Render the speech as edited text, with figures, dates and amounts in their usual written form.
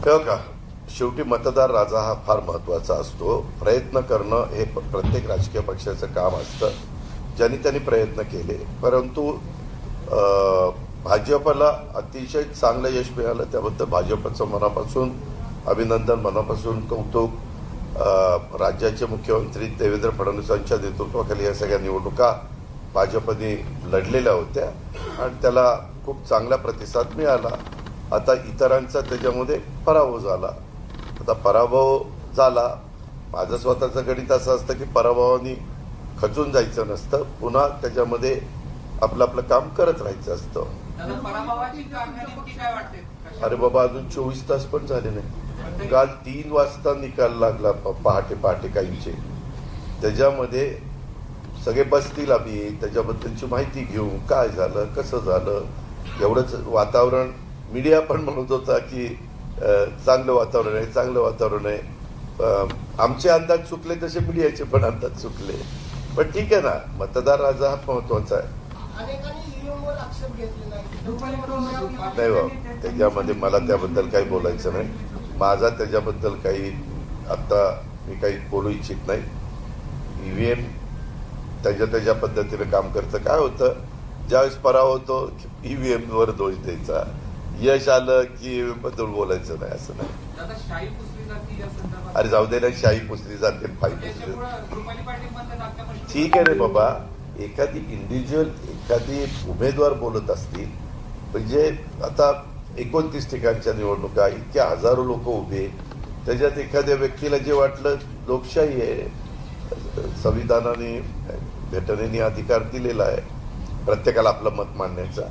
हो का, शेवटी मतदार राजा हा फार महत्त्वाचा असतो. प्रयत्न करणं हे प्रत्येक राजकीय पक्षाचं काम असतं. ज्यांनी त्यांनी प्रयत्न केले, परंतु भाजपला अतिशय चांगलं यश मिळालं. त्याबद्दल भाजपचं मनापासून अभिनंदन, मनापासून कौतुक. राज्याचे मुख्यमंत्री देवेंद्र फडणवीसांच्या नेतृत्वाखाली या सगळ्या निवडणुका भाजपने लढलेल्या होत्या आणि त्याला खूप चांगला प्रतिसाद मिळाला. आता इतरांचा त्याच्यामध्ये पराभव झाला. आता पराभव झाला, माझं स्वतःचं गणित असं असतं की पराभवाने खचून जायचं नसतं, पुन्हा त्याच्यामध्ये आपलं आपलं काम करत राहायचं असतं. अरे बाबा, अजून 24 तास पण झाले नाही. काल 3 वाजता निकाल लागला, पहाटे काहींचे. त्याच्यामध्ये सगळे बसतील, आम्ही त्याच्याबद्दलची माहिती घेऊ, काय झालं, कसं झालं. एवढंच वातावरण मीडिया पण म्हणत होता की चांगलं वातावरण आहे, चांगलं वातावरण आहे. आमचे अंदाज चुकले तसे मीडियाचे पण अंदाज चुकले. पण ठीक आहे ना, मतदार राजा हा महत्वाचा आहे. नाही बाबा, त्याच्यामध्ये मला त्याबद्दल काही बोलायचं नाही. माझा त्याच्याबद्दल काही आता मी काही बोलू इच्छित नाही. ईव्हीएम त्याच्या पद्धतीने काम करतं. काय होतं, ज्यावेळेस पराभव होतो ईव्हीएम वर दोष द्यायचा, यश आलं की ईव्हीएम बद्दल बोलायचं नाही, असं नाही. अरे जाऊ दे ना, शाही पुसली जाते, फाई पुसली. ठीक आहे रे बाबा, एखादी इंडिव्हिज्युअल एखादी उमेदवार बोलत असतील, म्हणजे आता 29 ठिकाणच्या निवडणुका, इतक्या हजारो लोक उभे, त्याच्यात एखाद्या व्यक्तीला जे वाटलं, लोकशाही आहे, संविधानाने घटनेने अधिकार दिलेला आहे प्रत्येकाला आपलं मत मांडण्याचा.